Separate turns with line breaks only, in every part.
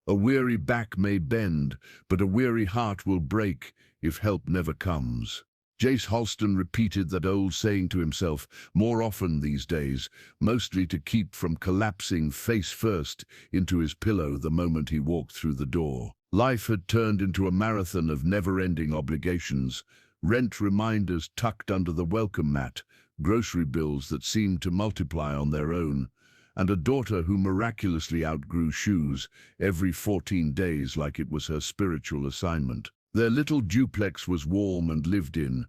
A weary back may bend, but a weary heart will break if help never comes. Jace Halston repeated that old saying to himself more often these days, mostly to keep from collapsing face first into his pillow the moment he walked through the door. Life had turned into a marathon of never-ending obligations, rent reminders tucked under the welcome mat, grocery bills that seemed to multiply on their own, and a daughter who miraculously outgrew shoes every 14 days like it was her spiritual assignment. Their little duplex was warm and lived in,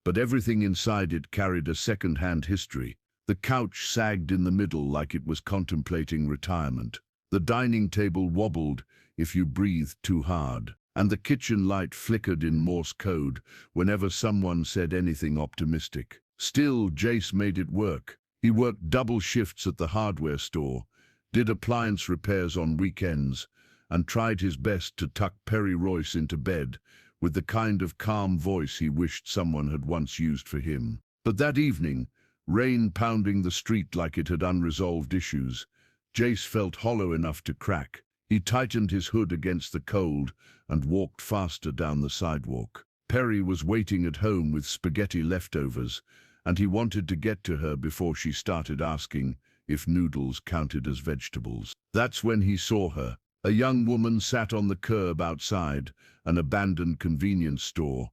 but everything inside it carried a second-hand history. The couch sagged in the middle like it was contemplating retirement. The dining table wobbled if you breathed too hard, and the kitchen light flickered in Morse code whenever someone said anything optimistic. Still, Jace made it work. He worked double shifts at the hardware store, did appliance repairs on weekends, and tried his best to tuck Perry Royce into bed with the kind of calm voice he wished someone had once used for him. But that evening, rain pounding the street like it had unresolved issues, Jace felt hollow enough to crack. He tightened his hood against the cold and walked faster down the sidewalk. Perry was waiting at home with spaghetti leftovers, and he wanted to get to her before she started asking if noodles counted as vegetables. That's when he saw her. A young woman sat on the curb outside an abandoned convenience store,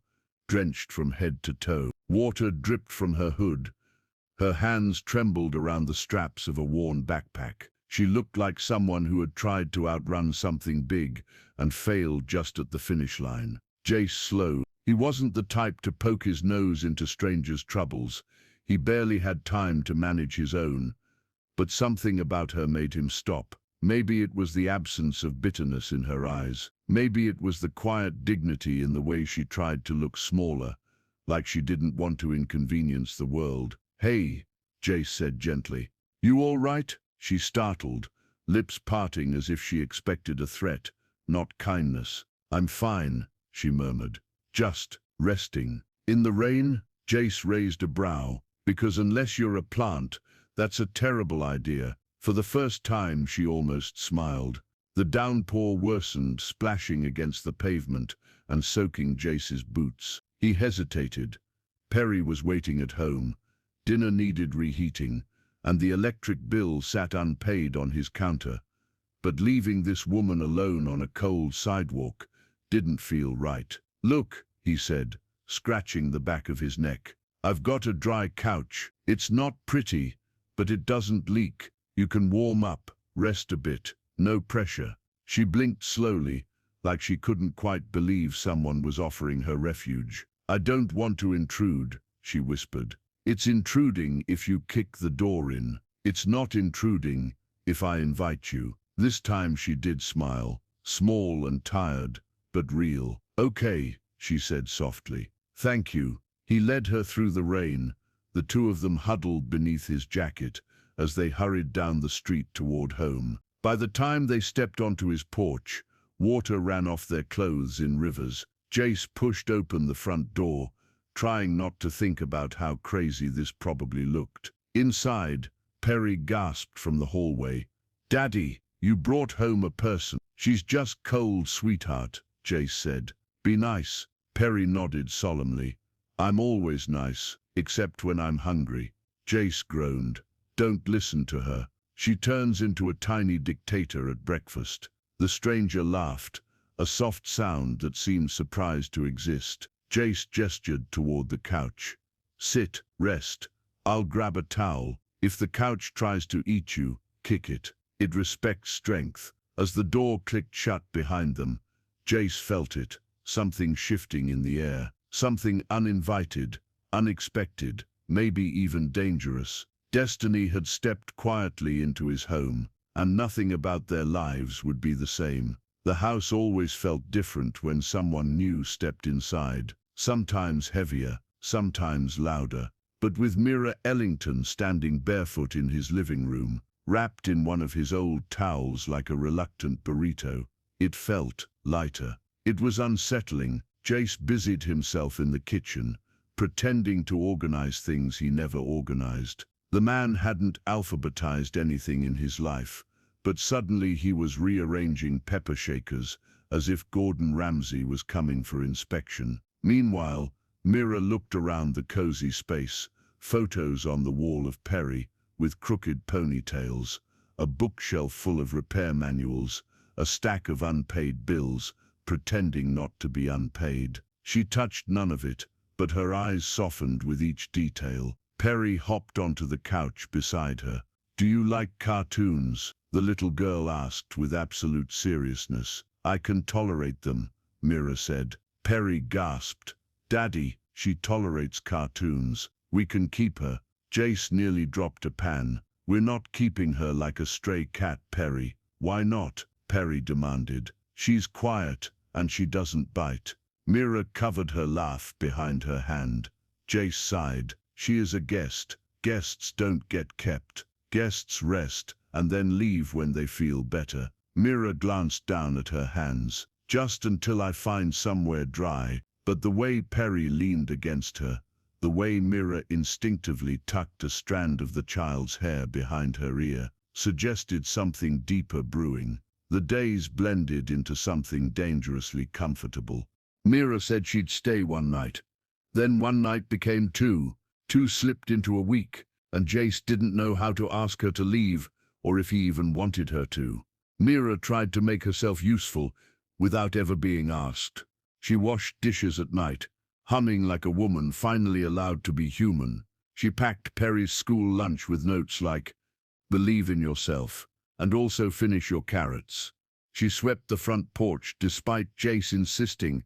drenched from head to toe. Water dripped from her hood. Her hands trembled around the straps of a worn backpack. She looked like someone who had tried to outrun something big and failed just at the finish line. Jace slowed. He wasn't the type to poke his nose into strangers' troubles. He barely had time to manage his own. But something about her made him stop. Maybe it was the absence of bitterness in her eyes. Maybe it was the quiet dignity in the way she tried to look smaller, like she didn't want to inconvenience the world. "Hey," Jace said gently. "You all right?" She startled, lips parting as if she expected a threat, not kindness. "I'm fine," she murmured. "Just resting." "In the rain?" Jace raised a brow. "Because unless you're a plant, that's a terrible idea." For the first time, she almost smiled. The downpour worsened, splashing against the pavement and soaking Jace's boots. He hesitated. Perry was waiting at home. Dinner needed reheating, and the electric bill sat unpaid on his counter. But leaving this woman alone on a cold sidewalk didn't feel right. "Look," he said, scratching the back of his neck. "I've got a dry couch. It's not pretty, but it doesn't leak. You can warm up, rest a bit, no pressure." She blinked slowly, like she couldn't quite believe someone was offering her refuge. "I don't want to intrude," she whispered. "It's intruding if you kick the door in. It's not intruding if I invite you." This time she did smile, small and tired, but real. "Okay," she said softly. "Thank you." He led her through the rain, the two of them huddled beneath his jacket as they hurried down the street toward home. By the time they stepped onto his porch, water ran off their clothes in rivers. Jace pushed open the front door, trying not to think about how crazy this probably looked. Inside, Perry gasped from the hallway. "Daddy, you brought home a person." "She's just cold, sweetheart," Jace said. "Be nice." Perry nodded solemnly. "I'm always nice, except when I'm hungry." Jace groaned. "Don't listen to her. She turns into a tiny dictator at breakfast." The stranger laughed, a soft sound that seemed surprised to exist. Jace gestured toward the couch. "Sit, rest. I'll grab a towel. If the couch tries to eat you, kick it. It respects strength." As the door clicked shut behind them, Jace felt it, something shifting in the air, something uninvited, unexpected, maybe even dangerous. Destiny had stepped quietly into his home, and nothing about their lives would be the same. The house always felt different when someone new stepped inside, sometimes heavier, sometimes louder. But with Mira Ellington standing barefoot in his living room, wrapped in one of his old towels like a reluctant burrito, it felt lighter. It was unsettling. Jace busied himself in the kitchen, pretending to organize things he never organized. The man hadn't alphabetized anything in his life, But suddenly he was rearranging pepper shakers, as if Gordon Ramsay was coming for inspection. Meanwhile, Mira looked around the cozy space, photos on the wall of Perry, with crooked ponytails, a bookshelf full of repair manuals, a stack of unpaid bills, pretending not to be unpaid. She touched none of it, but her eyes softened with each detail. Perry hopped onto the couch beside her. "Do you like cartoons?" the little girl asked with absolute seriousness. "I can tolerate them," Mira said. Perry gasped. "Daddy, she tolerates cartoons. We can keep her." Jace nearly dropped a pan. "We're not keeping her like a stray cat, Perry." "Why not?" Perry demanded. "She's quiet, and she doesn't bite." Mira covered her laugh behind her hand. Jace sighed. "She is a guest. Guests don't get kept. Guests rest, and then leave when they feel better." Mira glanced down at her hands. "Just until I find somewhere dry." But the way Perry leaned against her, the way Mira instinctively tucked a strand of the child's hair behind her ear, suggested something deeper brewing. The days blended into something dangerously comfortable. Mira said she'd stay one night. Then one night became two. Two slipped into a week, and Jace didn't know how to ask her to leave, or if he even wanted her to. Mira tried to make herself useful without ever being asked. She washed dishes at night, humming like a woman finally allowed to be human. She packed Perry's school lunch with notes like, "Believe in yourself, and also finish your carrots." She swept the front porch despite Jace insisting,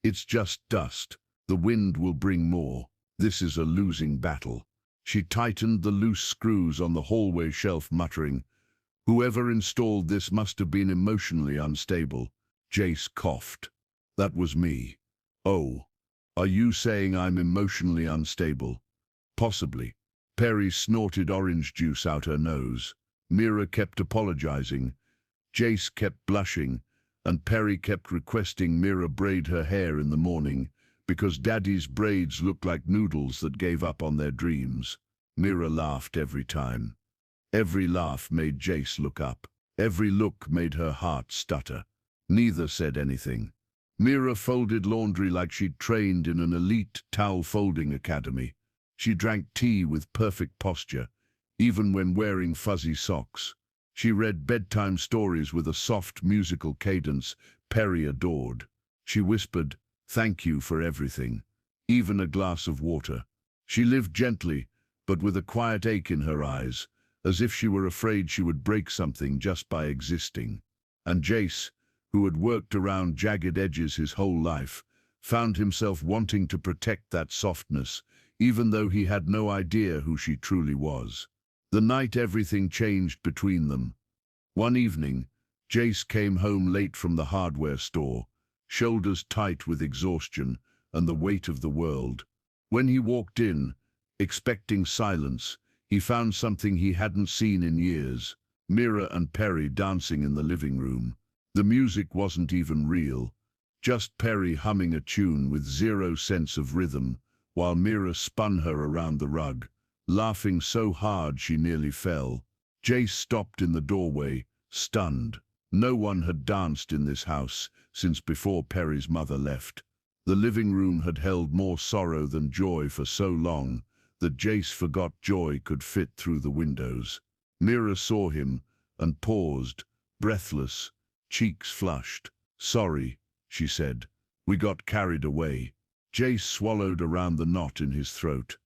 "It's just dust. The wind will bring more. This is a losing battle." She tightened the loose screws on the hallway shelf, muttering, "Whoever installed this must have been emotionally unstable." Jace coughed. "That was me." "Oh, are you saying I'm emotionally unstable?" "Possibly." Perry snorted orange juice out her nose. Mira kept apologizing. Jace kept blushing, and Perry kept requesting Mira braid her hair in the morning, because Daddy's braids looked like noodles that gave up on their dreams. Mira laughed every time. Every laugh made Jace look up. Every look made her heart stutter. Neither said anything. Mira folded laundry like she'd trained in an elite towel-folding academy. She drank tea with perfect posture, even when wearing fuzzy socks. She read bedtime stories with a soft musical cadence Perry adored. She whispered, "Thank you for everything, even a glass of water." She lived gently, but with a quiet ache in her eyes, as if she were afraid she would break something just by existing. And Jace, who had worked around jagged edges his whole life, found himself wanting to protect that softness, even though he had no idea who she truly was. The night everything changed between them. One evening, Jace came home late from the hardware store, shoulders tight with exhaustion and the weight of the world. When he walked in, expecting silence, he found something he hadn't seen in years: Mira and Perry dancing in the living room. The music wasn't even real, just Perry humming a tune with zero sense of rhythm, while Mira spun her around the rug, laughing so hard she nearly fell. Jace stopped in the doorway, stunned. No one had danced in this house since before Perry's mother left. The living room had held more sorrow than joy for so long that Jace forgot joy could fit through the windows. Mira saw him and paused, breathless, cheeks flushed. "Sorry," she said. "We got carried away." Jace swallowed around the knot in his throat.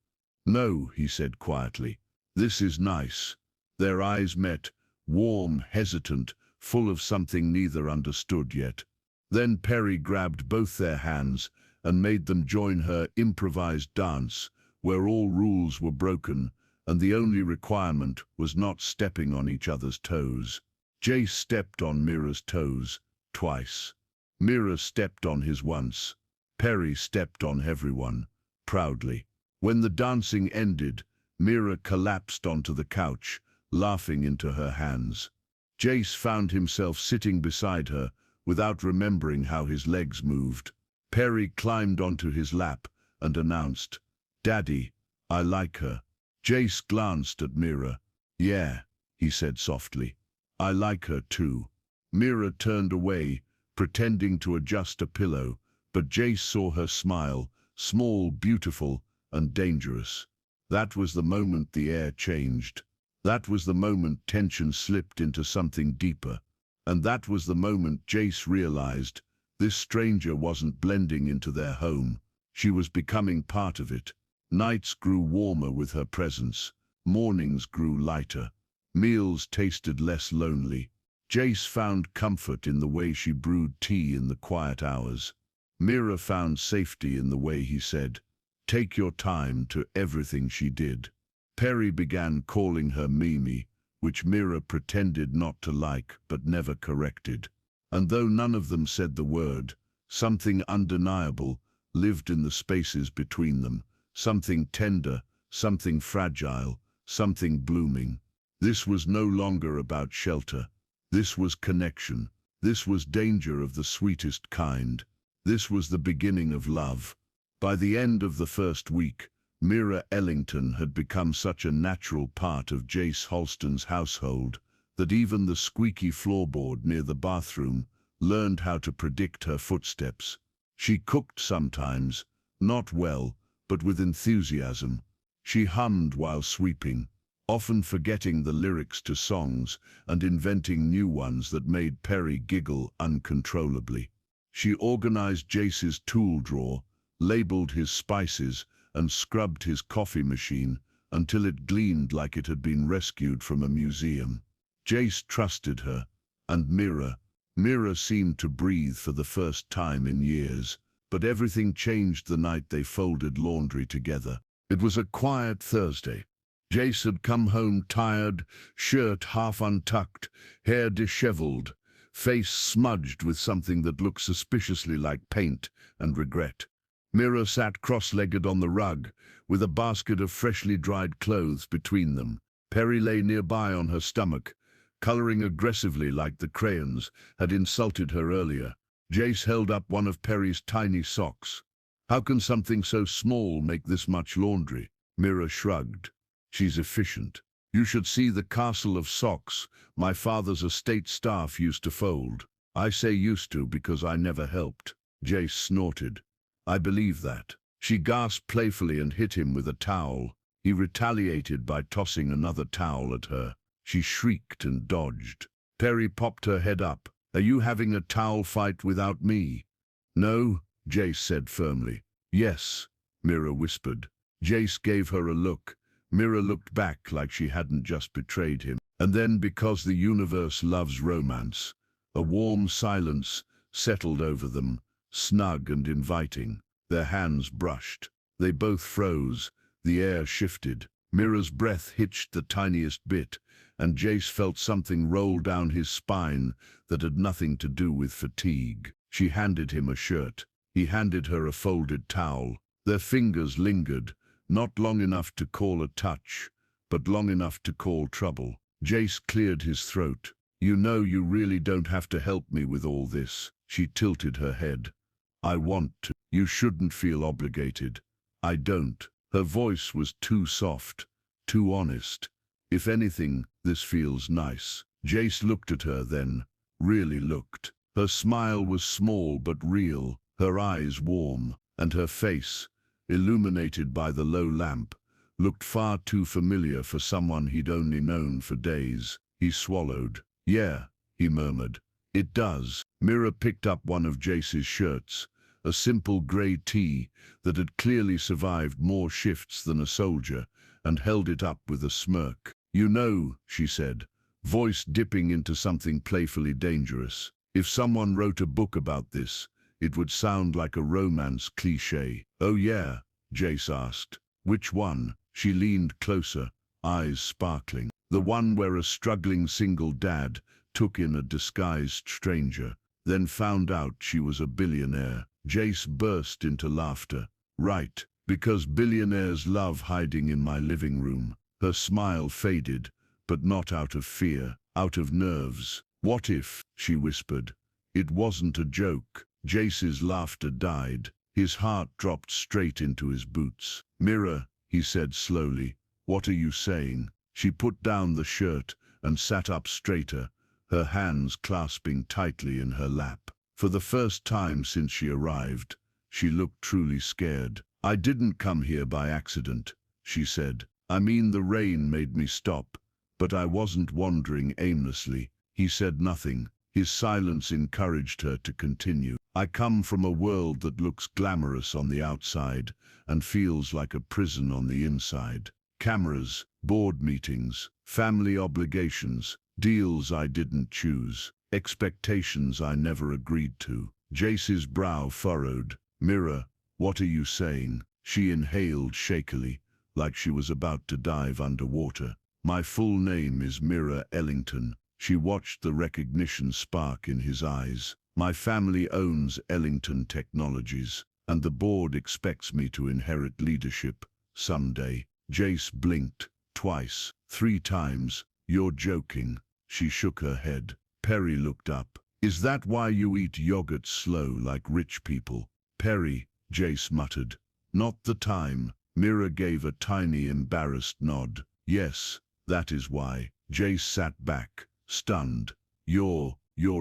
"No," he said quietly. "This is nice." Their eyes met, warm, hesitant, full of something neither understood yet. Then Perry grabbed both their hands and made them join her improvised dance, where all rules were broken, and the only requirement was not stepping on each other's toes. Jace stepped on Mira's toes, twice. Mira stepped on his once. Perry stepped on everyone, proudly. When the dancing ended, Mira collapsed onto the couch, laughing into her hands. Jace found himself sitting beside her, without remembering how his legs moved. Perry climbed onto his lap and announced, "Daddy, I like her." Jace glanced at Mira. "Yeah," he said softly. I like her too. Mira turned away, pretending to adjust a pillow, but Jace saw her smile, small, beautiful, and dangerous. That was the moment the air changed. That was the moment tension slipped into something deeper. And that was the moment Jace realized this stranger wasn't blending into their home. She was becoming part of it. Nights grew warmer with her presence. Mornings grew lighter. Meals tasted less lonely. Jace found comfort in the way she brewed tea in the quiet hours. Mira found safety in the way he said, "Take your time," to everything she did. Perry began calling her Mimi, which Mira pretended not to like but never corrected. And though none of them said the word, something undeniable lived in the spaces between them, something tender, something fragile, something blooming. This was no longer about shelter. This was connection. This was danger of the sweetest kind. This was the beginning of love. By the end of the first week, Mira Ellington had become such a natural part of Jace Holston's household that even the squeaky floorboard near the bathroom learned how to predict her footsteps. She cooked sometimes, not well, but with enthusiasm. She hummed while sweeping, often forgetting the lyrics to songs and inventing new ones that made Perry giggle uncontrollably. She organized Jace's tool drawer, labeled his spices, and scrubbed his coffee machine until it gleamed like it had been rescued from a museum. Jace trusted her, and Mira seemed to breathe for the first time in years, but everything changed the night they folded laundry together. It was a quiet Thursday. Jace had come home tired, shirt half untucked, hair disheveled, face smudged with something that looked suspiciously like paint and regret. Mira sat cross-legged on the rug, with a basket of freshly dried clothes between them. Perry lay nearby on her stomach, coloring aggressively like the crayons had insulted her earlier. Jace held up one of Perry's tiny socks. "How can something so small make this much laundry?" Mira shrugged. "She's efficient. You should see the castle of socks my father's estate staff used to fold." "I say used to because I never helped." Jace snorted. "I believe that." She gasped playfully and hit him with a towel. He retaliated by tossing another towel at her. She shrieked and dodged. Perry popped her head up. "Are you having a towel fight without me?" "No," Jace said firmly. "Yes," Mira whispered. Jace gave her a look. Mira looked back like she hadn't just betrayed him. And then, because the universe loves romance, a warm silence settled over them, snug and inviting. Their hands brushed. They both froze. The air shifted. Mira's breath hitched the tiniest bit, and Jace felt something roll down his spine that had nothing to do with fatigue. She handed him a shirt. He handed her a folded towel. Their fingers lingered, not long enough to call a touch, but long enough to call trouble. Jace cleared his throat. "You know you really don't have to help me with all this." She tilted her head. "I want to. You shouldn't feel obligated." "I don't." Her voice was too soft, too honest. "If anything, this feels nice." Jace looked at her then, really looked. Her smile was small but real, her eyes warm, and her face, illuminated by the low lamp, looked far too familiar for someone he'd only known for days. He swallowed. "Yeah," he murmured. "It does." Mira picked up one of Jace's shirts, a simple grey tee that had clearly survived more shifts than a soldier, and held it up with a smirk. "You know," she said, voice dipping into something playfully dangerous, "if someone wrote a book about this, it would sound like a romance cliché." "Oh yeah?" Jace asked. "Which one?" She leaned closer, eyes sparkling. "The one where a struggling single dad took in a disguised stranger, then found out she was a billionaire." Jace burst into laughter. "Right, because billionaires love hiding in my living room." Her smile faded, but not out of fear, out of nerves. "What if," she whispered, "it wasn't a joke?" Jace's laughter died. His heart dropped straight into his boots. "Mira," he said slowly, "what are you saying?" She put down the shirt and sat up straighter, her hands clasping tightly in her lap. For the first time since she arrived, she looked truly scared. "I didn't come here by accident," she said. "I mean, the rain made me stop, but I wasn't wandering aimlessly." He said nothing. His silence encouraged her to continue. "I come from a world that looks glamorous on the outside and feels like a prison on the inside. Cameras, board meetings, family obligations, deals I didn't choose, expectations I never agreed to." Jace's brow furrowed. "Mira, what are you saying?" She inhaled shakily, like she was about to dive underwater. "My full name is Mira Ellington." She watched the recognition spark in his eyes. "My family owns Ellington Technologies, and the board expects me to inherit leadership someday." Jace blinked, twice, 3 times. "You're joking." She shook her head. Perry looked up. "Is that why you eat yogurt slow like rich people?" "Perry," Jace muttered. "Not the time." Mira gave a tiny embarrassed nod. "Yes, that is why." Jace sat back, stunned. You're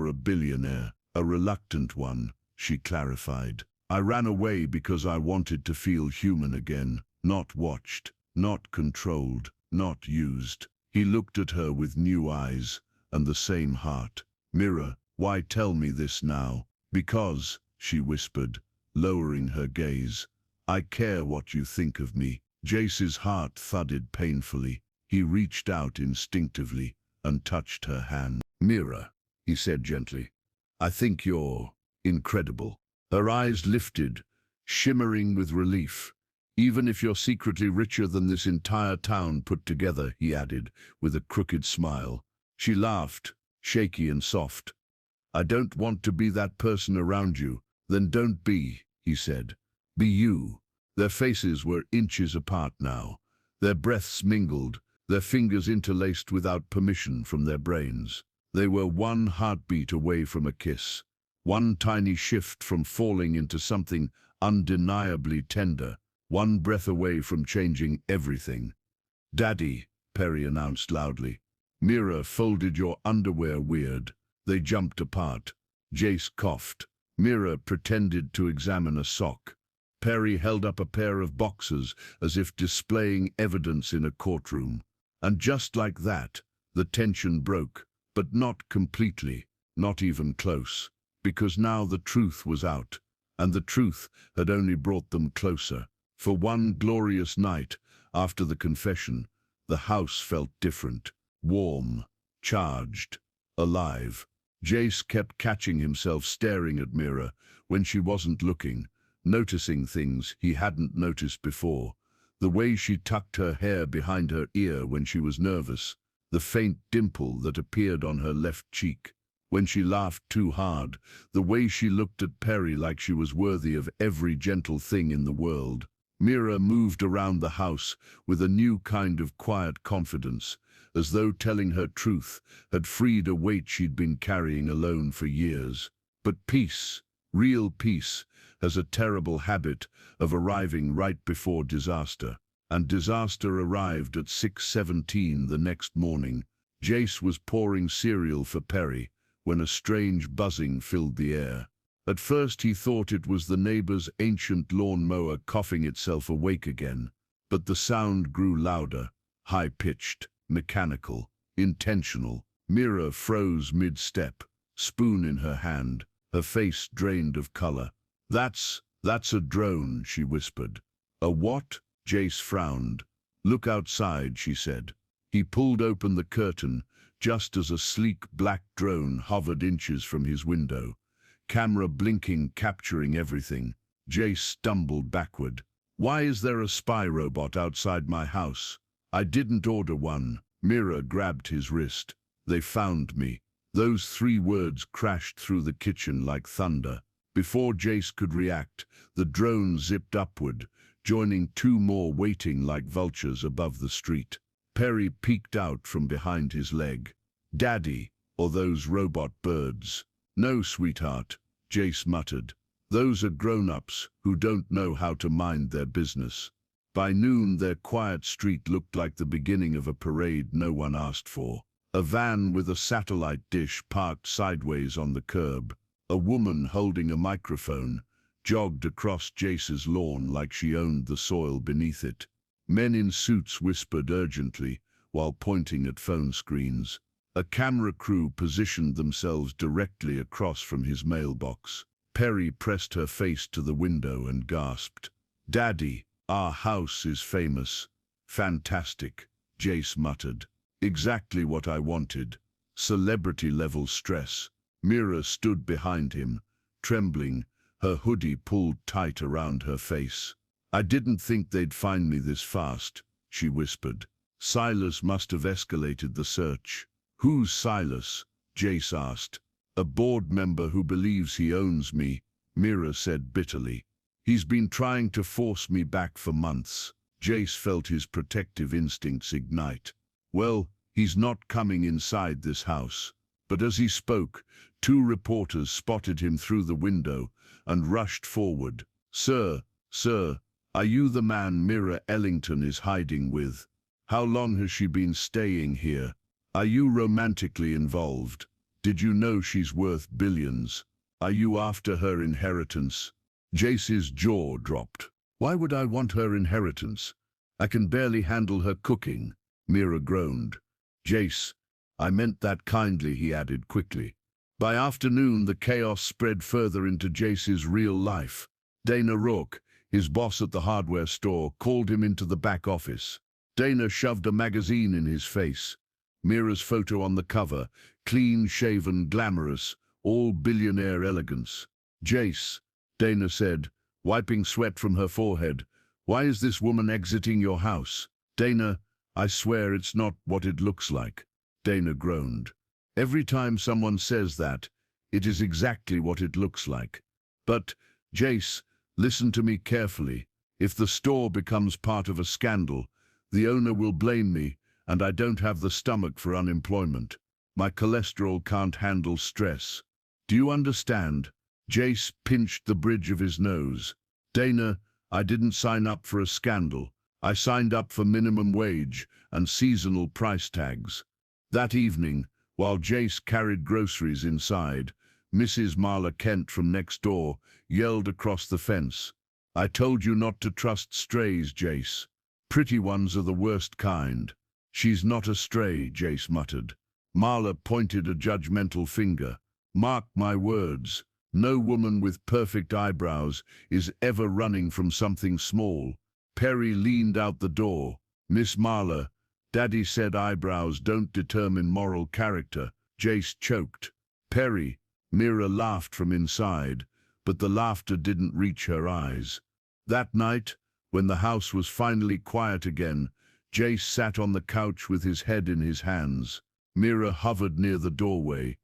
a billionaire." "A reluctant one," she clarified. "I ran away because I wanted to feel human again, not watched, not controlled, not used." He looked at her with new eyes and the same heart. "Mira, why tell me this now?" "Because," she whispered, lowering her gaze, "I care what you think of me." Jace's heart thudded painfully. He reached out instinctively and touched her hand. "Mira," he said gently, "I think you're incredible." Her eyes lifted, shimmering with relief. "Even if you're secretly richer than this entire town put together," he added, with a crooked smile. She laughed, shaky and soft. "I don't want to be that person around you." "Then don't be," he said. "Be you." Their faces were inches apart now. Their breaths mingled, their fingers interlaced without permission from their brains. They were one heartbeat away from a kiss, one tiny shift from falling into something undeniably tender, one breath away from changing everything. "Daddy," Perry announced loudly. "Mira folded your underwear weird." They jumped apart. Jace coughed. Mira pretended to examine a sock. Perry held up a pair of boxers as if displaying evidence in a courtroom. And just like that, the tension broke, but not completely, not even close, because now the truth was out, and the truth had only brought them closer. For one glorious night, after the confession, the house felt different, warm, charged, alive. Jace kept catching himself staring at Mira when she wasn't looking, noticing things he hadn't noticed before. The way she tucked her hair behind her ear when she was nervous, the faint dimple that appeared on her left cheek when she laughed too hard, the way she looked at Perry like she was worthy of every gentle thing in the world. Mira moved around the house with a new kind of quiet confidence, as though telling her truth had freed a weight she'd been carrying alone for years. But peace, real peace, has a terrible habit of arriving right before disaster. And disaster arrived at 6:17 the next morning. Jace was pouring cereal for Perry when a strange buzzing filled the air. At first he thought it was the neighbor's ancient lawn-mower coughing itself awake again, but the sound grew louder, high-pitched, mechanical, intentional. Mira froze mid-step, spoon in her hand, her face drained of color. That's a drone," she whispered. "A what?" Jace frowned. "Look outside," she said. He pulled open the curtain just as a sleek black drone hovered inches from his window, camera blinking, capturing everything. Jace stumbled backward. "Why is there a spy robot outside my house?" "I didn't order one." Mira grabbed his wrist. "They found me." Those 3 words crashed through the kitchen like thunder. Before Jace could react, the drone zipped upward, joining 2 more waiting like vultures above the street. Perry peeked out from behind his leg. "Daddy, or those robot birds?" "No, sweetheart," Jace muttered. "Those are grown-ups who don't know how to mind their business." By noon, their quiet street looked like the beginning of a parade no one asked for. A van with a satellite dish parked sideways on the curb. A woman holding a microphone jogged across Jace's lawn like she owned the soil beneath it. Men in suits whispered urgently while pointing at phone screens. A camera crew positioned themselves directly across from his mailbox. Perry pressed her face to the window and gasped. "Daddy, our house is famous." "Fantastic," Jace muttered. "Exactly what I wanted. Celebrity-level stress." Mira stood behind him, trembling, her hoodie pulled tight around her face. "I didn't think they'd find me this fast," she whispered. "Silas must have escalated the search." "Who's Silas?" Jace asked. "A board member who believes he owns me," Mira said bitterly. "He's been trying to force me back for months." Jace felt his protective instincts ignite. "Well, he's not coming inside this house." But as he spoke, two reporters spotted him through the window and rushed forward. Sir, are you the man Mira Ellington is hiding with? How long has she been staying here? Are you romantically involved? Did you know she's worth billions? Are you after her inheritance?" Jace's jaw dropped. "Why would I want her inheritance? I can barely handle her cooking," Mira groaned. "Jace, I meant that kindly," he added quickly. By afternoon, the chaos spread further into Jace's real life. Dana Rourke, his boss at the hardware store, called him into the back office. Dana shoved a magazine in his face. Mira's photo on the cover, clean-shaven, glamorous, all billionaire elegance. "Jace," Dana said, wiping sweat from her forehead, "why is this woman exiting your house?" "Dana, I swear it's not what it looks like," Dana groaned. "Every time someone says that, it is exactly what it looks like. But, Jace, listen to me carefully. If the store becomes part of a scandal, the owner will blame me, and I don't have the stomach for unemployment. My cholesterol can't handle stress. Do you understand?" Jace pinched the bridge of his nose. "Dana, I didn't sign up for a scandal. I signed up for minimum wage and seasonal price tags." That evening, while Jace carried groceries inside, Mrs. Marla Kent from next door yelled across the fence, "I told you not to trust strays, Jace. Pretty ones are the worst kind." "She's not a stray," Jace muttered. Marla pointed a judgmental finger. "Mark my words, no woman with perfect eyebrows is ever running from something small." Perry leaned out the door. "Miss Marla, Daddy said eyebrows don't determine moral character." Jace choked. "Perry," Mira laughed from inside, but the laughter didn't reach her eyes. That night, when the house was finally quiet again, Jace sat on the couch with his head in his hands. Mira hovered near the doorway,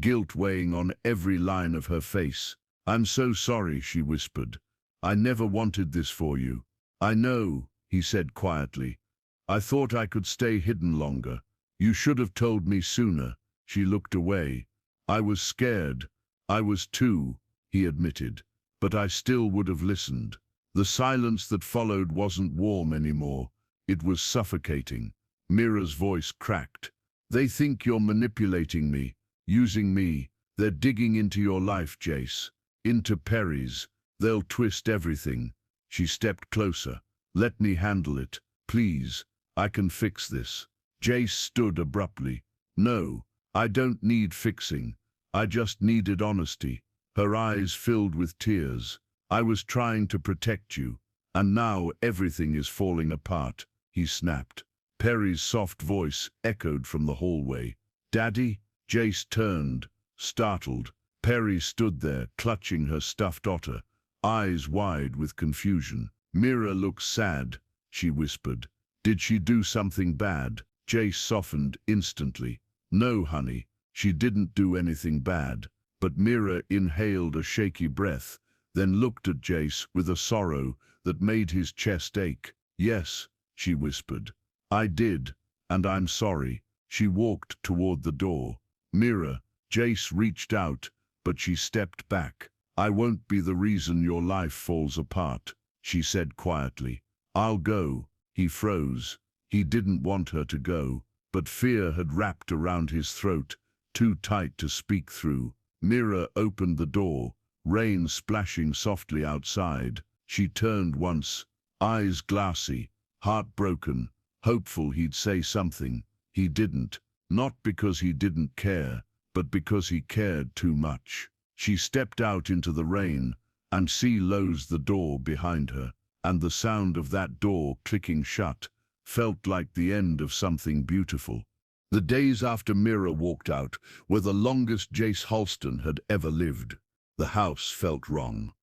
guilt weighing on every line of her face. "I'm so sorry," she whispered. "I never wanted this for you." "I know," he said quietly. "I thought I could stay hidden longer. You should have told me sooner." She looked away. "I was scared. I was too," he admitted, "but I still would have listened." The silence that followed wasn't warm anymore. It was suffocating. Mira's voice cracked. "They think you're manipulating me, using me. They're digging into your life, Jace. Into Perry's. They'll twist everything." She stepped closer. "Let me handle it, please. I can fix this." Jace stood abruptly. "No, I don't need fixing. I just needed honesty." Her eyes filled with tears. "I was trying to protect you, and now everything is falling apart," he snapped. Perry's soft voice echoed from the hallway. "Daddy?" Jace turned, startled. Perry stood there, clutching her stuffed otter, eyes wide with confusion. "Mira looks sad," she whispered. "Did she do something bad?" Jace softened instantly. "No, honey, she didn't do anything bad." But Mira inhaled a shaky breath, then looked at Jace with a sorrow that made his chest ache. "Yes," she whispered. "I did, and I'm sorry." She walked toward the door. "Mira," Jace reached out, but she stepped back. "I won't be the reason your life falls apart," she said quietly. "I'll go." He froze. He didn't want her to go. but fear had wrapped around his throat, too tight to speak through. Mira opened the door, rain splashing softly outside. She turned once, eyes glassy, heart broken, hopeful he'd say something. He didn't, not because he didn't care, but because he cared too much. She stepped out into the rain, and closed the door behind her, and the sound of that door clicking shut felt like the end of something beautiful. The days after Mira walked out were the longest Jace Halston had ever lived. The house felt wrong.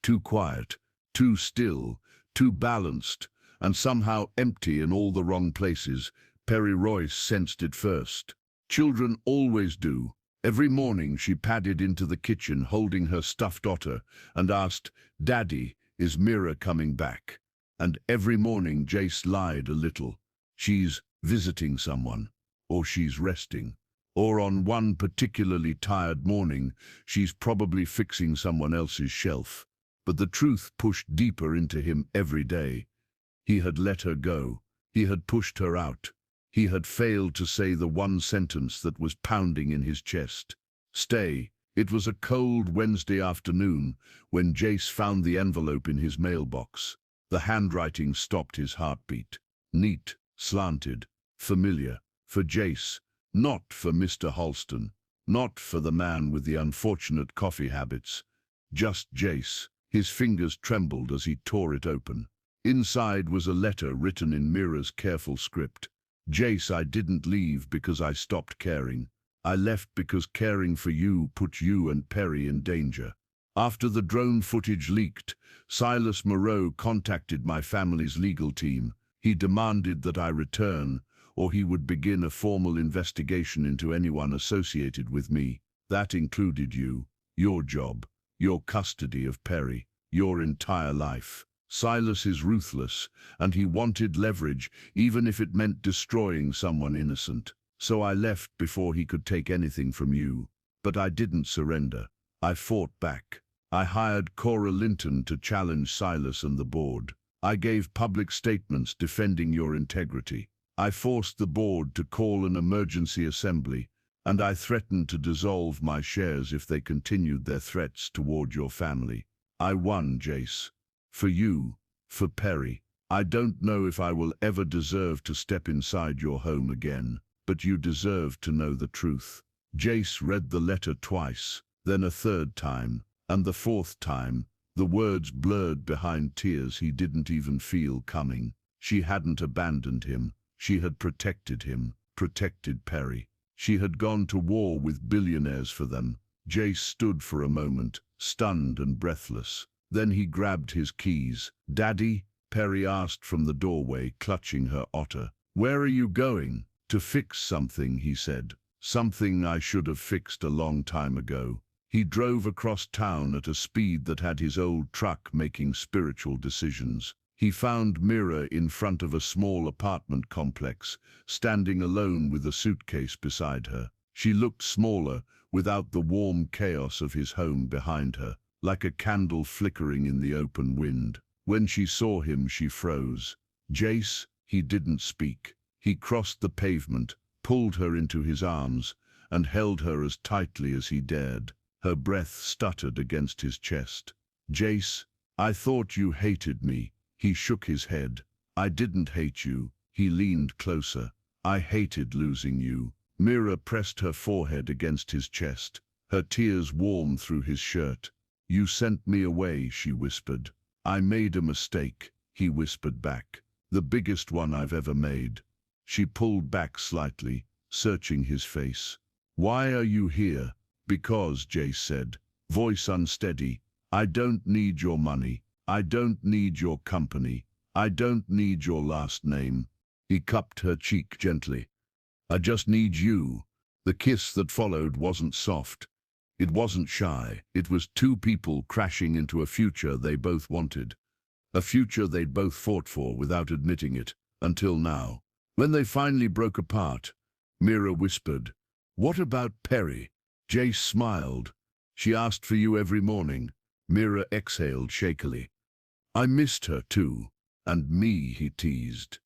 Too quiet, too still, too balanced, and somehow empty in all the wrong places. Perry Royce sensed it first. Children always do. Every morning she padded into the kitchen holding her stuffed otter and asked, "Daddy, is Mira coming back?" And every morning Jace lied a little. She's visiting someone, or she's resting, or on one particularly tired morning, she's probably fixing someone else's shelf. But the truth pushed deeper into him every day. He had let her go. He had pushed her out. He had failed to say the one sentence that was pounding in his chest. Stay. It was a cold Wednesday afternoon when Jace found the envelope in his mailbox. The handwriting stopped his heartbeat. Neat, slanted, familiar. For Jace, not for Mr. Halston, not for the man with the unfortunate coffee habits. Just Jace. His fingers trembled as he tore it open. Inside was a letter written in Mira's careful script. "Jace, I didn't leave because I stopped caring. I left because caring for you put you and Perry in danger. After the drone footage leaked, Silas Moreau contacted my family's legal team. He demanded that I return, or he would begin a formal investigation into anyone associated with me. That included you, your job, your custody of Perry, your entire life. Silas is ruthless, and he wanted leverage, even if it meant destroying someone innocent. So I left before he could take anything from you. But I didn't surrender. I fought back. I hired Cora Linton to challenge Silas and the board. I gave public statements defending your integrity. I forced the board to call an emergency assembly, and I threatened to dissolve my shares if they continued their threats toward your family. I won, Jace. For you, for Perry. I don't know if I will ever deserve to step inside your home again, but you deserve to know the truth." Jace read the letter twice, then a third time, and the fourth time, the words blurred behind tears he didn't even feel coming. She hadn't abandoned him. She had protected him, protected Perry. She had gone to war with billionaires for them. Jace stood for a moment, stunned and breathless. Then he grabbed his keys. "Daddy?" Perry asked from the doorway, clutching her otter. "Where are you going?" "To fix something," he said. "Something I should have fixed a long time ago." He drove across town at a speed that had his old truck making spiritual decisions. He found Mira in front of a small apartment complex, standing alone with a suitcase beside her. She looked smaller, without the warm chaos of his home behind her, like a candle flickering in the open wind. When she saw him, she froze. "Jace?" He didn't speak. He crossed the pavement, pulled her into his arms, and held her as tightly as he dared. Her breath stuttered against his chest. "Jace, I thought you hated me." He shook his head. "I didn't hate you." He leaned closer. "I hated losing you." Mira pressed her forehead against his chest. Her tears warmed through his shirt. "You sent me away," she whispered. "I made a mistake," he whispered back. "The biggest one I've ever made." She pulled back slightly, searching his face. "Why are you here?" "Because," Jace said, voice unsteady, "I don't need your money. I don't need your company. I don't need your last name." He cupped her cheek gently. "I just need you." The kiss that followed wasn't soft. It wasn't shy. It was two people crashing into a future they both wanted. A future they'd both fought for without admitting it, until now. When they finally broke apart, Mira whispered, "What about Perry?" Jace smiled. "She asked for you every morning." Mira exhaled shakily. "I missed her too. And me," he teased.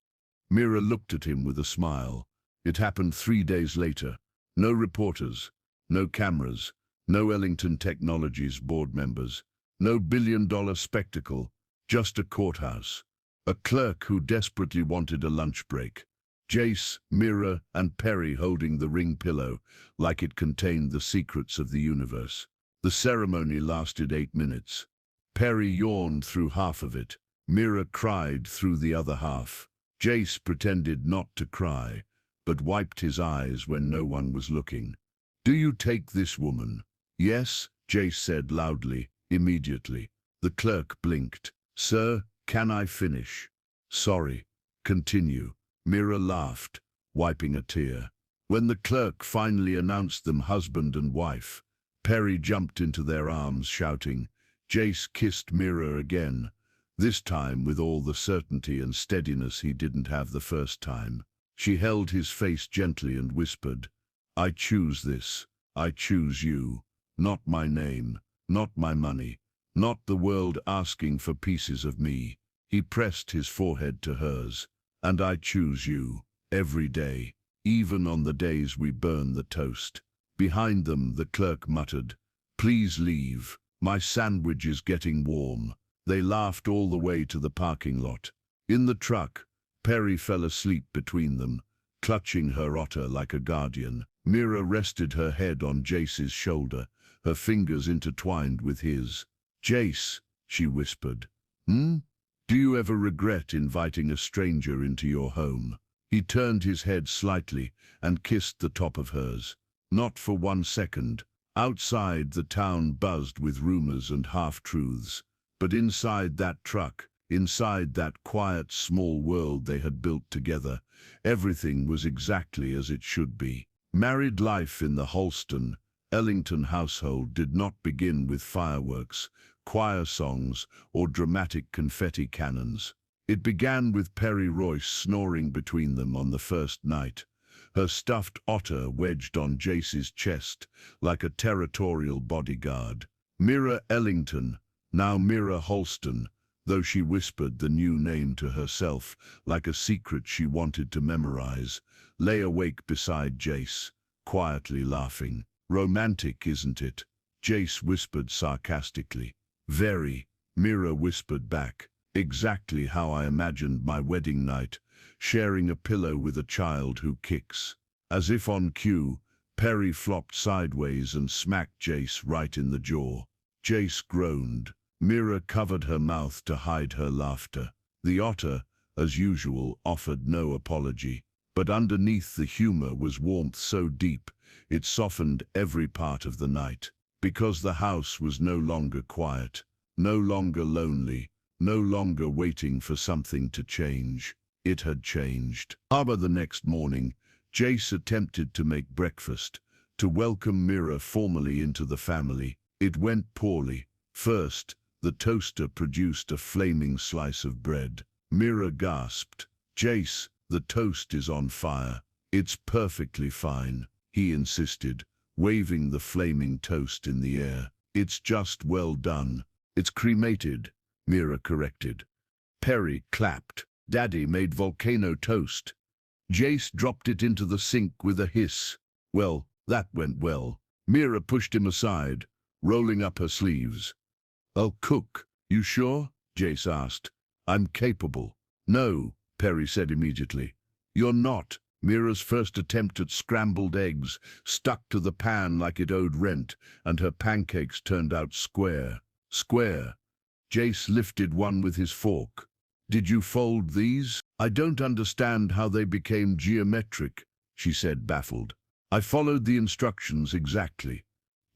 Mira looked at him with a smile. It happened 3 days later. No reporters, no cameras, no Ellington Technologies board members, no billion-dollar spectacle, just a courthouse. A clerk who desperately wanted a lunch break. Jace, Mira, and Perry holding the ring pillow like it contained the secrets of the universe. The ceremony lasted 8 minutes. Perry yawned through half of it. Mira cried through the other half. Jace pretended not to cry, but wiped his eyes when no one was looking. "Do you take this woman?" "Yes," Jace said loudly, immediately. The clerk blinked. "Sir, can I finish?" "Sorry. Continue." Mira laughed, wiping a tear. When the clerk finally announced them husband and wife, Perry jumped into their arms, shouting. Jace kissed Mira again, this time with all the certainty and steadiness he didn't have the first time. She held his face gently and whispered, "I choose this. I choose you. Not my name, not my money, not the world asking for pieces of me." He pressed his forehead to hers. "And I choose you, every day, even on the days we burn the toast." Behind them, the clerk muttered, "Please leave. My sandwich is getting warm." They laughed all the way to the parking lot. In the truck, Perry fell asleep between them, clutching her otter like a guardian. Mira rested her head on Jace's shoulder, her fingers intertwined with his. "Jace," she whispered, "Do you ever regret inviting a stranger into your home?" He turned his head slightly and kissed the top of hers. Not for 1 second. Outside, the town buzzed with rumors and half-truths. But inside that truck, inside that quiet, small world they had built together, everything was exactly as it should be. Married life in the Holston, Ellington household did not begin with fireworks, choir songs, or dramatic confetti cannons. It began with Perry Royce snoring between them on the first night, her stuffed otter wedged on Jace's chest like a territorial bodyguard. Mira Ellington, now Mira Holston, though she whispered the new name to herself like a secret she wanted to memorize, lay awake beside Jace, quietly laughing. "Romantic, isn't it?" Jace whispered sarcastically. "Very," Mira whispered back. "Exactly how I imagined my wedding night, sharing a pillow with a child who kicks." As if on cue, Perry flopped sideways and smacked Jace right in the jaw. Jace groaned. Mira covered her mouth to hide her laughter. The otter, as usual, offered no apology. But underneath the humor was warmth so deep, it softened every part of the night. Because the house was no longer quiet, no longer lonely, no longer waiting for something to change. It had changed. The next morning, Jace attempted to make breakfast, to welcome Mira formally into the family. It went poorly. First, the toaster produced a flaming slice of bread. Mira gasped. "Jace, the toast is on fire." "It's perfectly fine," he insisted, waving the flaming toast in the air. "It's just well done." "It's cremated," Mira corrected. Perry clapped. "Daddy made volcano toast." Jace dropped it into the sink with a hiss. "Well, that went well." Mira pushed him aside, rolling up her sleeves. "I'll cook." "You sure?" Jace asked. "I'm capable." "No," Perry said immediately. "You're not." Mira's first attempt at scrambled eggs stuck to the pan like it owed rent, and her pancakes turned out square. Square. Jace lifted one with his fork. "Did you fold these?" "I don't understand how they became geometric," she said, baffled. "I followed the instructions exactly."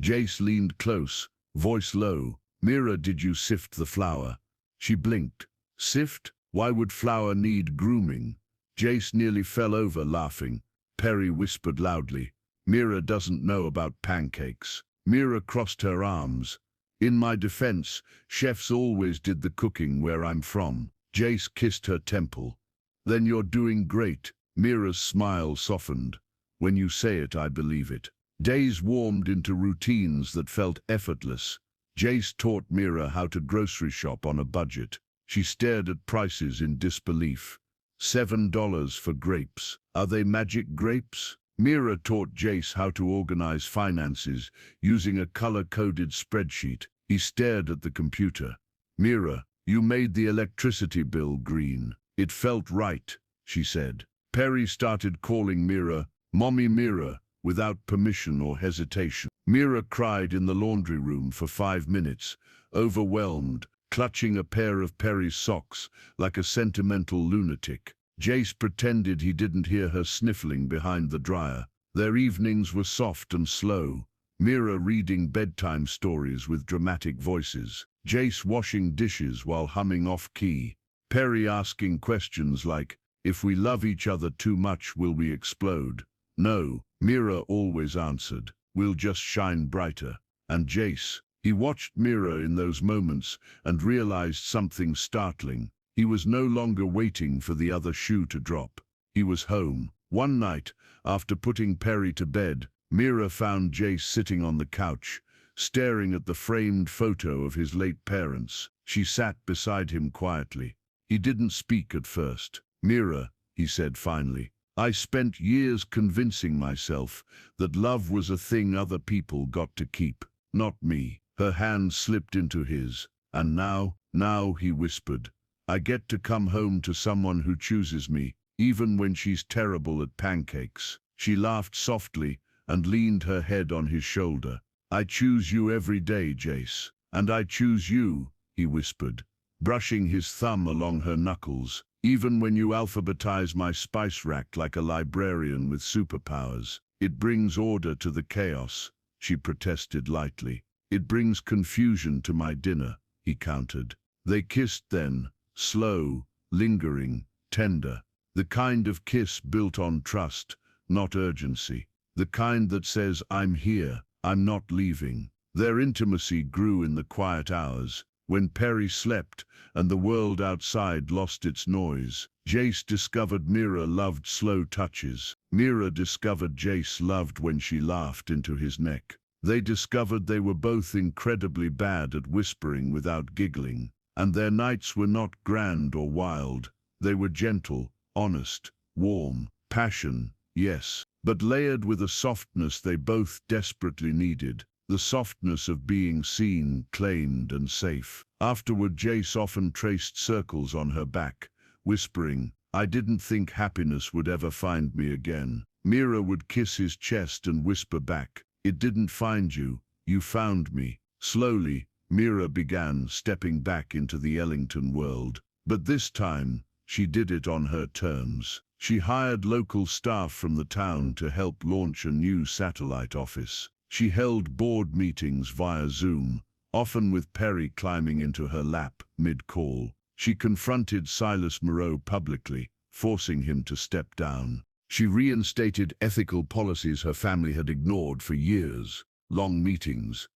Jace leaned close, voice low. "Mira, did you sift the flour?" She blinked. "Sift? Why would flour need grooming?" Jace nearly fell over laughing. Perry whispered loudly, "Mira doesn't know about pancakes." Mira crossed her arms. "In my defense, chefs always did the cooking where I'm from." Jace kissed her temple. "Then you're doing great." Mira's smile softened. "When you say it, I believe it." Days warmed into routines that felt effortless. Jace taught Mira how to grocery shop on a budget. She stared at prices in disbelief. $7 for grapes. Are they magic grapes? Mira taught Jace how to organize finances using a color-coded spreadsheet. He stared at the computer. Mira, you made the electricity bill green. It felt right, she said. Perry started calling Mira, Mommy Mira, without permission or hesitation. Mira cried in the laundry room for 5 minutes, overwhelmed, clutching a pair of Perry's socks like a sentimental lunatic. Jace pretended he didn't hear her sniffling behind the dryer. Their evenings were soft and slow, Mira reading bedtime stories with dramatic voices, Jace washing dishes while humming off-key, Perry asking questions like, if we love each other too much, will we explode? No, Mira always answered, we'll just shine brighter. And Jace, he watched Mira in those moments and realized something startling. He was no longer waiting for the other shoe to drop. He was home. One night, after putting Perry to bed, Mira found Jace sitting on the couch, staring at the framed photo of his late parents. She sat beside him quietly. He didn't speak at first. Mira, he said finally, I spent years convincing myself that love was a thing other people got to keep, not me. Her hand slipped into his. And now, he whispered, I get to come home to someone who chooses me, even when she's terrible at pancakes. She laughed softly and leaned her head on his shoulder. I choose you every day, Jace. And I choose you, he whispered, brushing his thumb along her knuckles. Even when you alphabetize my spice rack like a librarian with superpowers, it brings order to the chaos, she protested lightly. It brings confusion to my dinner, he countered. They kissed then, slow, lingering, tender. The kind of kiss built on trust, not urgency. The kind that says, I'm here, I'm not leaving. Their intimacy grew in the quiet hours, when Perry slept and the world outside lost its noise. Jace discovered Mira loved slow touches. Mira discovered Jace loved when she laughed into his neck. They discovered they were both incredibly bad at whispering without giggling. And their nights were not grand or wild. They were gentle, honest, warm, passion, yes, but layered with a softness they both desperately needed. The softness of being seen, claimed, and safe. Afterward, Jace often traced circles on her back, whispering, I didn't think happiness would ever find me again. Mira would kiss his chest and whisper back, it didn't find you, you found me. Slowly, Mira began stepping back into the Ellington world. But this time, she did it on her terms. She hired local staff from the town to help launch a new satellite office. She held board meetings via Zoom, often with Perry climbing into her lap mid-call. She confronted Silas Moreau publicly, forcing him to step down. She reinstated ethical policies her family had ignored for years. Long meetings.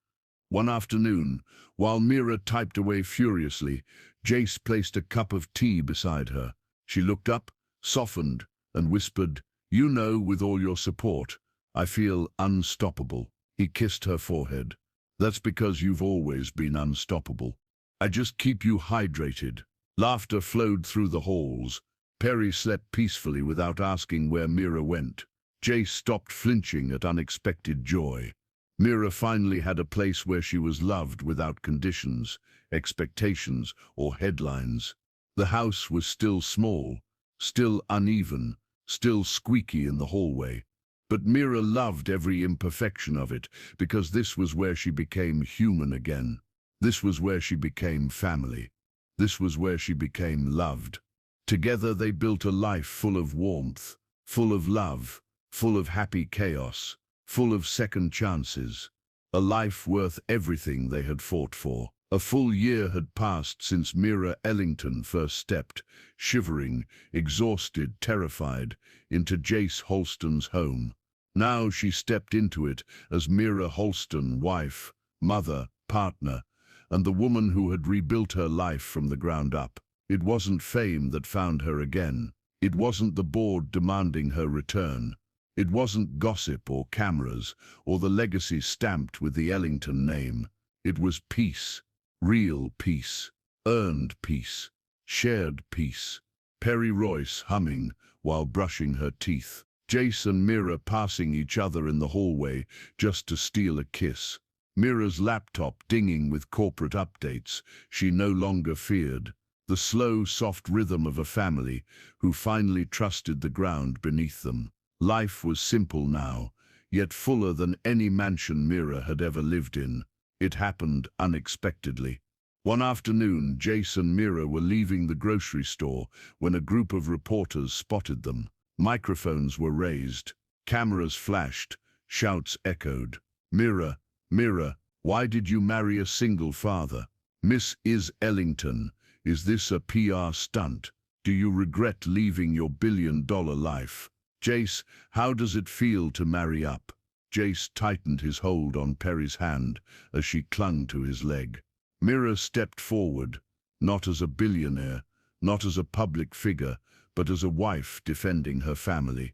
One afternoon, while Mira typed away furiously, Jace placed a cup of tea beside her. She looked up, softened, and whispered, you know, with all your support, I feel unstoppable. He kissed her forehead. That's because you've always been unstoppable. I just keep you hydrated. Laughter flowed through the halls. Perry slept peacefully without asking where Mira went. Jace stopped flinching at unexpected joy. Mira finally had a place where she was loved without conditions, expectations, or headlines. The house was still small, still uneven, still squeaky in the hallway. But Mira loved every imperfection of it, because this was where she became human again. This was where she became family. This was where she became loved. Together they built a life full of warmth, full of love, full of happy chaos, full of second chances. A life worth everything they had fought for. A full year had passed since Mira Ellington first stepped, shivering, exhausted, terrified, into Jace Holston's home. Now she stepped into it as Mira Holston, wife, mother, partner, and the woman who had rebuilt her life from the ground up. It wasn't fame that found her again. It wasn't the board demanding her return. It wasn't gossip or cameras or the legacy stamped with the Ellington name. It was peace, real peace, earned peace, shared peace. Perry Royce humming while brushing her teeth. Jace and Mira passing each other in the hallway just to steal a kiss. Mira's laptop dinging with corporate updates she no longer feared. The slow, soft rhythm of a family who finally trusted the ground beneath them. Life was simple now, yet fuller than any mansion Mira had ever lived in. It happened unexpectedly. One afternoon, Jace and Mira were leaving the grocery store when a group of reporters spotted them. Microphones were raised, cameras flashed, shouts echoed. "Mira, Mira, why did you marry a single father? Miss Ellington, is this a PR stunt? Do you regret leaving your billion-dollar life? Jace, how does it feel to marry up?" Jace tightened his hold on Perry's hand as she clung to his leg. Mira stepped forward, not as a billionaire, not as a public figure, but as a wife defending her family.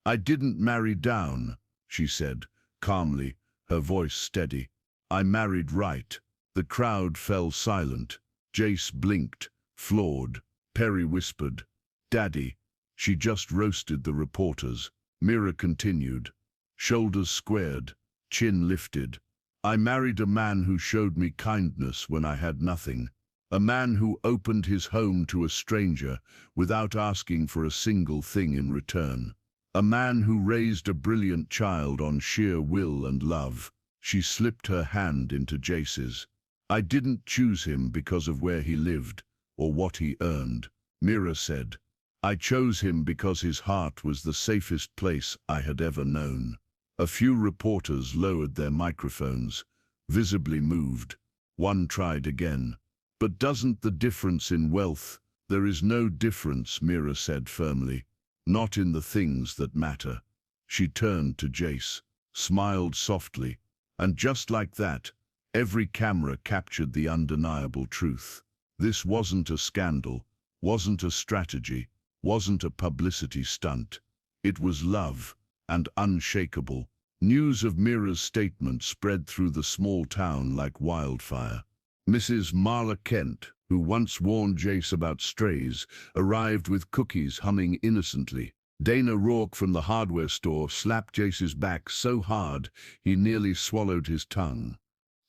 "I didn't marry down," she said, calmly, her voice steady. "I married right." The crowd fell silent. Jace blinked, floored. Perry whispered, "Daddy." She just roasted the reporters. Mira continued, shoulders squared, chin lifted. "I married a man who showed me kindness when I had nothing. A man who opened his home to a stranger without asking for a single thing in return. A man who raised a brilliant child on sheer will and love." She slipped her hand into Jace's. "I didn't choose him because of where he lived or what he earned," Mira said. "I chose him because his heart was the safest place I had ever known." A few reporters lowered their microphones, visibly moved. One tried again. "But doesn't the difference in wealth?" "There is no difference," Mira said firmly. "Not in the things that matter." She turned to Jace, smiled softly, and just like that, every camera captured the undeniable truth. This wasn't a scandal, wasn't a strategy, wasn't a publicity stunt. It was love, and unshakable. News of Mira's statement spread through the small town like wildfire. Mrs. Marla Kent, who once warned Jace about strays, arrived with cookies humming innocently. Dana Rourke from the hardware store slapped Jace's back so hard he nearly swallowed his tongue.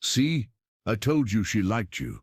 "See? I told you she liked you."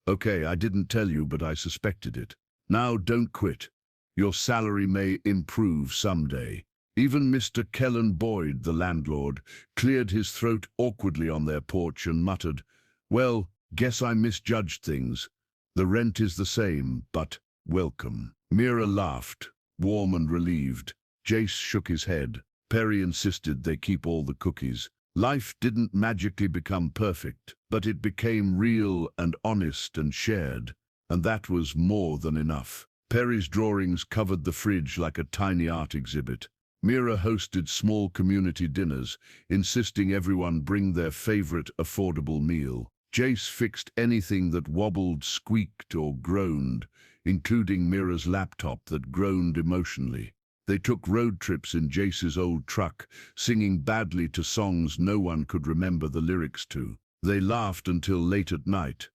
"Okay, I didn't tell you, but I suspected it. Now don't quit. Your salary may improve someday." Even Mr. Kellen Boyd, the landlord, cleared his throat awkwardly on their porch and muttered, "Well, guess I misjudged things. The rent is the same, but welcome." Mira laughed, warm and relieved. Jace shook his head. Perry insisted they keep all the cookies. Life didn't magically become perfect, but it became real and honest and shared, and that was more than enough. Perry's drawings covered the fridge like a tiny art exhibit. Mira hosted small community dinners, insisting everyone bring their favorite affordable meal. Jace fixed anything that wobbled, squeaked, or groaned, including Mira's laptop that groaned emotionally. They took road trips in Jace's old truck, singing badly to songs no one could remember the lyrics to. They laughed until late at night.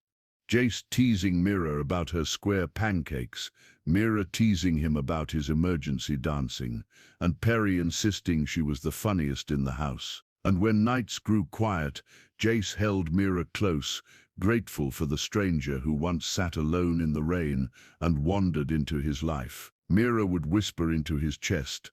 Jace teasing Mira about her square pancakes, Mira teasing him about his emergency dancing, and Perry insisting she was the funniest in the house. And when nights grew quiet, Jace held Mira close, grateful for the stranger who once sat alone in the rain and wandered into his life. Mira would whisper into his chest,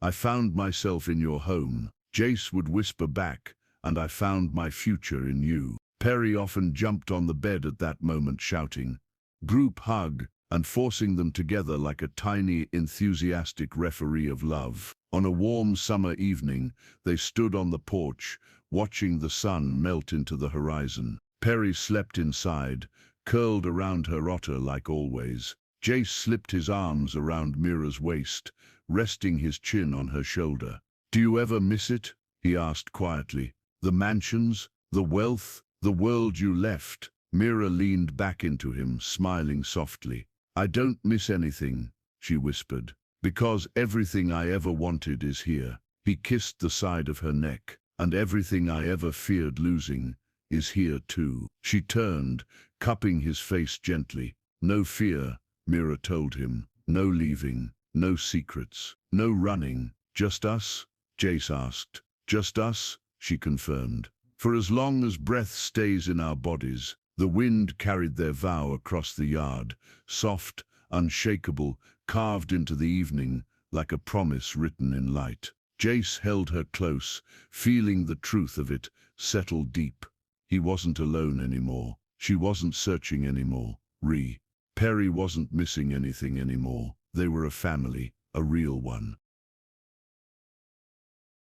"I found myself in your home." Jace would whisper back, "And I found my future in you." Perry often jumped on the bed at that moment shouting, "Group hug," and forcing them together like a tiny, enthusiastic referee of love. On a warm summer evening, they stood on the porch, watching the sun melt into the horizon. Perry slept inside, curled around her otter like always. Jace slipped his arms around Mira's waist, resting his chin on her shoulder. "Do you ever miss it?" he asked quietly. "The mansions, the wealth, the world you left?" Mira leaned back into him, smiling softly. "I don't miss anything," she whispered, "because everything I ever wanted is here." He kissed the side of her neck. "And everything I ever feared losing is here too." She turned, cupping his face gently. "No fear," Mira told him. No leaving, no secrets, no running. Just us? Jace asked. Just us, she confirmed. For as long as breath stays in our bodies, the wind carried their vow across the yard, soft, unshakable, carved into the evening like a promise written in light. Jace held her close, feeling the truth of it settle deep. He wasn't alone anymore. She wasn't searching anymore. Perry wasn't missing anything anymore. They were a family, a real one.